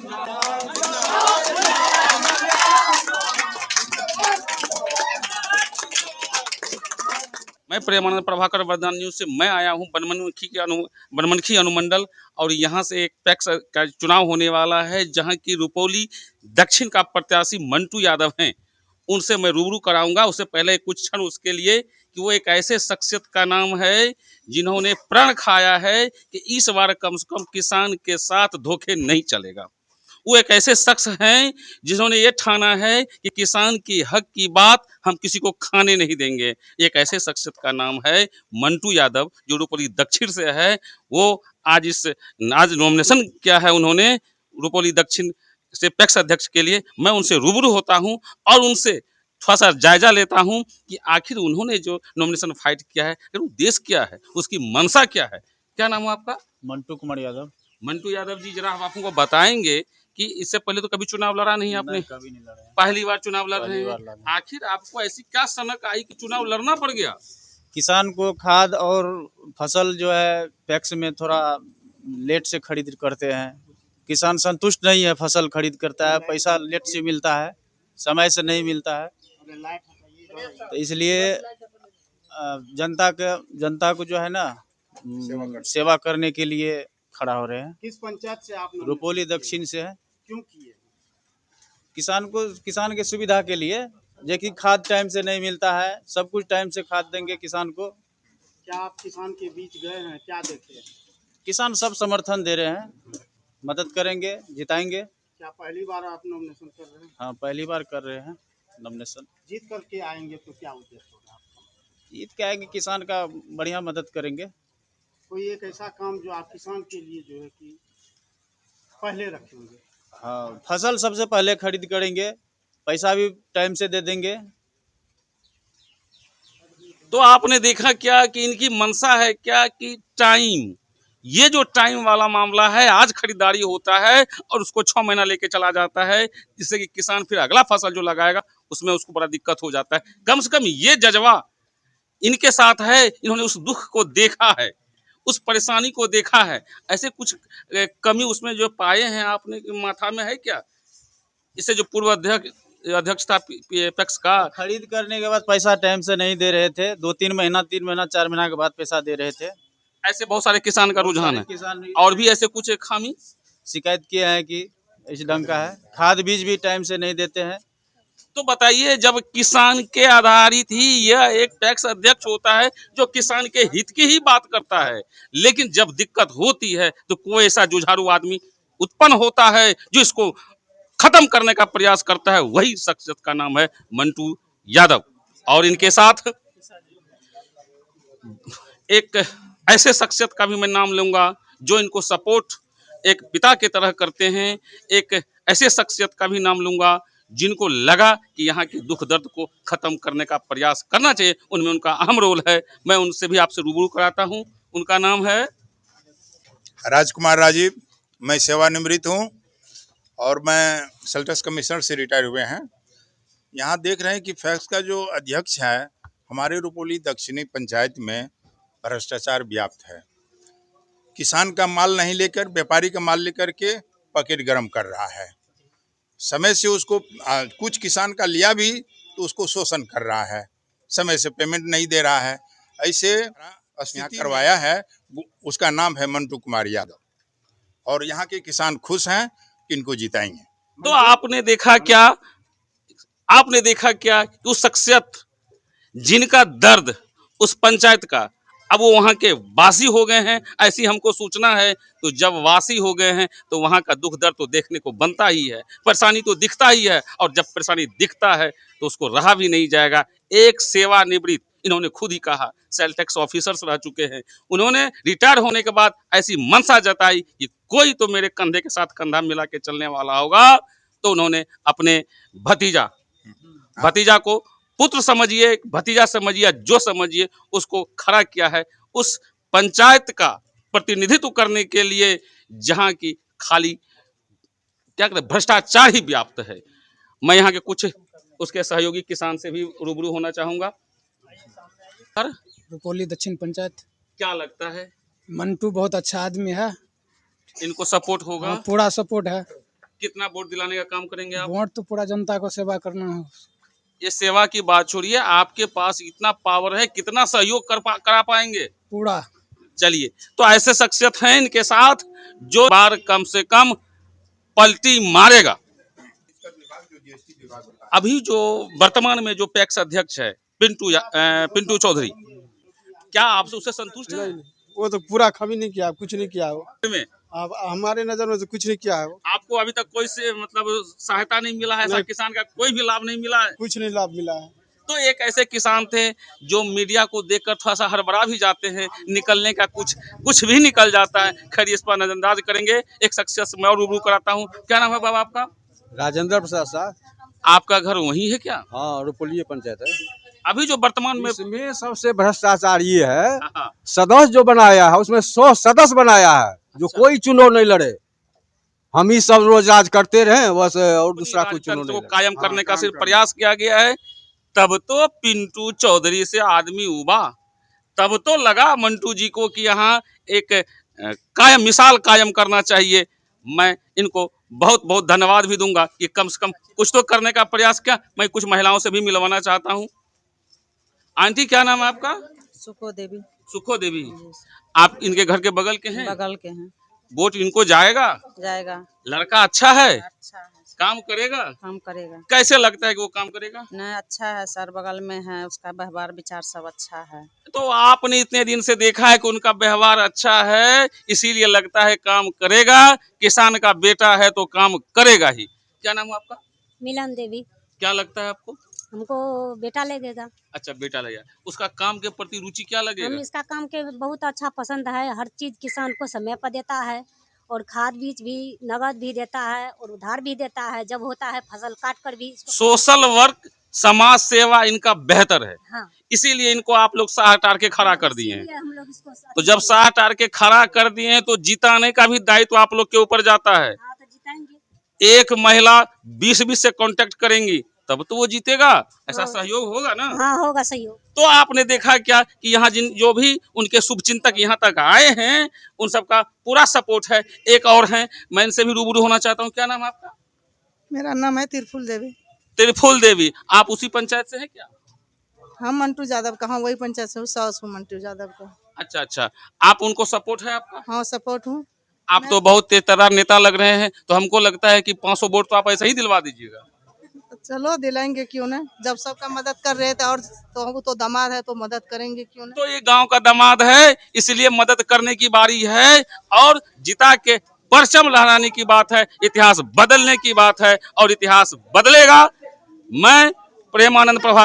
मैं प्रेमानंद प्रभाकर वरदान न्यूज से मैं आया हूं बनमनखी अनुमंडल और यहां से एक पैक्स का चुनाव होने वाला है जहां की रुपौली दक्षिण का प्रत्याशी मंटू यादव हैं। उनसे मैं रूबरू कराऊंगा। उससे पहले कुछ क्षण उसके लिए कि वो एक ऐसे शख्सियत का नाम है जिन्होंने प्रण खाया है कि इस बार कम से कम किसान के साथ धोखे नहीं चलेगा। वो एक ऐसे शख्स हैं जिन्होंने ये ठाना है कि किसान की हक की बात हम किसी को खाने नहीं देंगे। एक ऐसे शख्सियत का नाम है मंटू यादव जो रुपौली दक्षिण से है। वो आज नॉमिनेशन किया है उन्होंने रुपौली दक्षिण से पैक्स अध्यक्ष के लिए। मैं उनसे रूबरू होता हूं और उनसे थोड़ा सा जायजा लेता हूं कि आखिर उन्होंने जो नॉमिनेशन फाइट किया है उद्देश्य क्या है, उसकी मंशा क्या है। क्या नाम है आपका? मंटू कुमार यादव। मंटू यादव जी, जरा हम आपको बताएंगे कि इससे पहले तो कभी चुनाव लड़ा नहीं आपने? नहीं, कभी नहीं लड़ा। पहली बार चुनाव लड़ रहे हैं। आखिर आपको ऐसी क्या सनक आई कि चुनाव लड़ना पड़ गया? किसान को खाद और फसल जो है पैक्स में थोड़ा लेट से खरीद करते हैं। किसान संतुष्ट नहीं है, फसल खरीद करता है, पैसा लेट से मिलता है, समय से नहीं मिलता है। तो इसलिए जनता को जो है ना सेवा करने के लिए खड़ा हो रहे हैं। किस पंचायत से आप? रुपौली दक्षिण से है। क्यों किए? किसान के सुविधा के लिए, जो कि खाद टाइम से नहीं मिलता है। सब कुछ टाइम से खाद देंगे किसान को। क्या आप किसान के बीच गए हैं? क्या देखे हैं? किसान सब समर्थन दे रहे हैं, मदद करेंगे, जिताएंगे। क्या पहली बार आप नॉमिनेशन कर रहे हैं? हाँ, पहली बार कर रहे हैं नॉमिनेशन। जीत करके आएंगे तो क्या उद्देश्य होगा आपका? जीत के आएंगे, किसान का बढ़िया मदद करेंगे। कोई एक ऐसा काम जो आप किसान के लिए जो है कि पहले रखेंगे? हाँ, फसल सबसे पहले खरीद करेंगे, पैसा भी टाइम से दे देंगे। तो आपने देखा क्या कि इनकी मंशा है क्या कि टाइम, ये जो टाइम वाला मामला है, आज खरीदारी होता है और उसको 6 महीना लेके चला जाता है, जिससे कि किसान फिर अगला फसल जो लगाएगा उसमें उसको बड़ा दिक्कत हो जाता है। कम से कम ये जज्बा इनके साथ है, इन्होंने उस दुख को देखा है, उस परेशानी को देखा है। ऐसे कुछ कमी उसमें जो पाए हैं आपने माथा में है क्या? इससे जो पूर्व अध्यक्ष था पैक्स का, खरीद करने के बाद पैसा टाइम से नहीं दे रहे थे। 2-3 महीना, 3 महीना, 4 महीना के बाद पैसा दे रहे थे। ऐसे बहुत सारे किसान का रुझान है। किसान और भी ऐसे कुछ खामी शिकायत किए हैं कि इस ढंग का है। खाद बीज भी टाइम से नहीं देते हैं। तो बताइए, जब किसान के आधारित ही यह एक पैक्स अध्यक्ष होता है जो किसान के हित की ही बात करता है, लेकिन जब दिक्कत होती है तो कोई ऐसा जुझारू आदमी उत्पन्न होता है जो इसको खत्म करने का प्रयास करता है। वही शख्सियत का नाम है मंटू यादव। और इनके साथ एक ऐसे शख्सियत का भी मैं नाम लूंगा जो इनको सपोर्ट एक पिता के तरह करते हैं। एक ऐसे शख्सियत का भी नाम लूंगा जिनको लगा कि यहाँ के दुख दर्द को खत्म करने का प्रयास करना चाहिए, उनमें उनका अहम रोल है। मैं उनसे भी आपसे रूबरू कराता हूँ। उनका नाम है राजकुमार राजीव। मैं सेवानिवृत्त हूँ और मैं सेल्टस कमिश्नर से रिटायर हुए हैं। यहाँ देख रहे हैं कि पैक्स का जो अध्यक्ष है, हमारे रुपौली दक्षिणी पंचायत में भ्रष्टाचार व्याप्त है। किसान का माल नहीं लेकर व्यापारी का माल लेकर के पॉकेट गरम कर रहा है। समय से उसको कुछ किसान का लिया भी तो उसको शोषण कर रहा है, समय से पेमेंट नहीं दे रहा है। ऐसे स्थिति करवाया है। उसका नाम है मंटू कुमार यादव और यहाँ के किसान खुश हैं कि इनको जिताएंगे। तो आपने देखा क्या कि उस शख्सियत जिनका दर्द उस पंचायत का, अब वो वहाँ के वासी हो गए हैं, ऐसी हमको सूचना है। तो जब वासी हो गए हैं तो वहाँ का दुख दर्द तो देखने को बनता ही है, परेशानी तो दिखता ही है। और जब परेशानी दिखता है तो उसको रहा भी नहीं जाएगा। एक सेवानिवृत्त, इन्होंने खुद ही कहा, सेल टैक्स ऑफिसर्स रह चुके हैं। उन्होंने रिटायर होने के बाद ऐसी मंशा जताई कि कोई तो मेरे कंधे के साथ कंधा मिला के चलने वाला होगा। तो उन्होंने अपने भतीजा को पुत्र समझिए, भतीजा समझिए, जो समझिए, उसको खड़ा किया है उस पंचायत का प्रतिनिधित्व करने के लिए जहां की खाली क्या कहते भ्रष्टाचार ही व्याप्त है। मैं यहाँ के कुछ उसके सहयोगी किसान से भी रूबरू होना चाहूंगा। सर, रुपौली दक्षिण पंचायत, क्या लगता है? मंटू बहुत अच्छा आदमी है, इनको सपोर्ट होगा? पूरा सपोर्ट है। कितना वोट दिलाने का काम करेंगे आप? वोट तो पूरा जनता को सेवा करना है। ये सेवा की बात छोड़िए, आपके पास इतना पावर है, कितना सहयोग करा पाएंगे? पूरा। चलिए, तो ऐसे शख्सियत हैं इनके साथ जो बार कम से कम पलटी मारेगा। अभी जो वर्तमान में जो पैक्स अध्यक्ष है पिंटू चौधरी, क्या आपसे उससे संतुष्ट हैं? वो तो पूरा कभी नहीं किया, कुछ नहीं किया वो में अब हमारे नजर में तो कुछ नहीं किया है वो। आपको अभी तक कोई से मतलब सहायता नहीं मिला है? ऐसा किसान का कोई भी लाभ नहीं मिला है? कुछ नहीं लाभ मिला है। तो एक ऐसे किसान थे जो मीडिया को देखकर थोड़ा सा हड़बड़ा भी जाते हैं, निकलने का कुछ भी निकल जाता है। खैर, इस पर नजरअंदाज करेंगे। एक शख्सियत से मैं और रूबरू कराता हूँ। क्या नाम है बाबा आपका? राजेंद्र प्रसाद साहब। आपका घर वहीं है क्या? हाँ, रुपौली पंचायत है। अभी जो वर्तमान में इसमें सबसे भ्रष्टाचार ये है, हाँ, सदस्य जो बनाया है उसमें 100 सदस्य बनाया है जो कोई चुनाव नहीं लड़े। हम ही सब रोज आज करते रहे बस, और दूसरा कोई चुनाव राजतंत्र नहीं को लड़े। कायम करने का सिर्फ प्रयास किया गया है। तब तो पिंटू चौधरी से आदमी उबा, तब तो लगा मंटू जी को कि यहाँ एक मिसाल कायम करना चाहिए। मैं इनको बहुत बहुत धन्यवाद भी दूंगा कि कम से कम कुछ तो करने का प्रयास किया। मैं कुछ महिलाओं से भी मिलवाना चाहता हूँ। आंटी, क्या नाम है आपका? सुखो देवी। सुखो देवी, आप इनके घर के बगल के हैं? बगल के हैं। वोट इनको जाएगा? जाएगा। लड़का अच्छा है, अच्छा है, काम करेगा? काम करेगा। कैसे लगता है कि वो काम करेगा? नहीं, अच्छा है सर, बगल में है, उसका व्यवहार विचार सब अच्छा है। तो आपने इतने दिन से देखा है कि उनका व्यवहार अच्छा है, इसीलिए लगता है काम करेगा। किसान का बेटा है तो काम करेगा ही। क्या नाम है आपका? मिलन देवी। क्या लगता है आपको? हमको बेटा लगेगा। अच्छा, बेटा लगेगा। उसका काम के प्रति रुचि क्या हम लगेगा? इसका काम के बहुत अच्छा पसंद है। हर चीज किसान को समय पर देता है और खाद बीज भी नगद भी देता है और उधार भी देता है। जब होता है फसल काट कर भी सोशल वर्क, समाज सेवा इनका बेहतर है। हाँ, इसीलिए इनको आप लोग साह टार के खड़ा कर दिए हैं। इसीलिए हम लोग इसको तो जब साह टार के खड़ा कर दिए हैं तो जिताने का भी दायित्व आप लोग के ऊपर जाता है। हाँ, तो जिताएंगे। एक महिला 20-20 से कांटेक्ट करेंगी तब तो वो जीतेगा। ऐसा सहयोग होगा ना? हाँ, होगा सहयोग। तो आपने देखा क्या कि यहाँ जो भी उनके शुभचिंतक यहाँ तक आए हैं उन सबका पूरा सपोर्ट है। एक और हैं, मैं इनसे भी रूबरू होना चाहता हूँ। क्या नाम है आपका? मेरा नाम है तिरफुल देवी। त्रिफुल देवी, आप उसी पंचायत से हैं क्या? हम मंटू यादव का, हाँ वही पंचायत से हूँ, सास हूँ मंटू यादव का। अच्छा अच्छा, आप उनको सपोर्ट है आपका? हाँ, सपोर्ट हूँ। आप तो बहुत तेजतर्रार नेता लग रहे हैं, तो हमको लगता है कि 500 वोट तो आप ऐसे ही दिलवा दीजिएगा। चलो दिलाएंगे, क्यों नहीं। जब सबका मदद कर रहे थे और तो दामाद है तो मदद करेंगे, क्यों नहीं। तो ये गांव का दामाद है, इसलिए मदद करने की बारी है और जिता के परचम लहराने की बात है। इतिहास बदलने की बात है और इतिहास बदलेगा। मैं प्रेमानंद प्रभा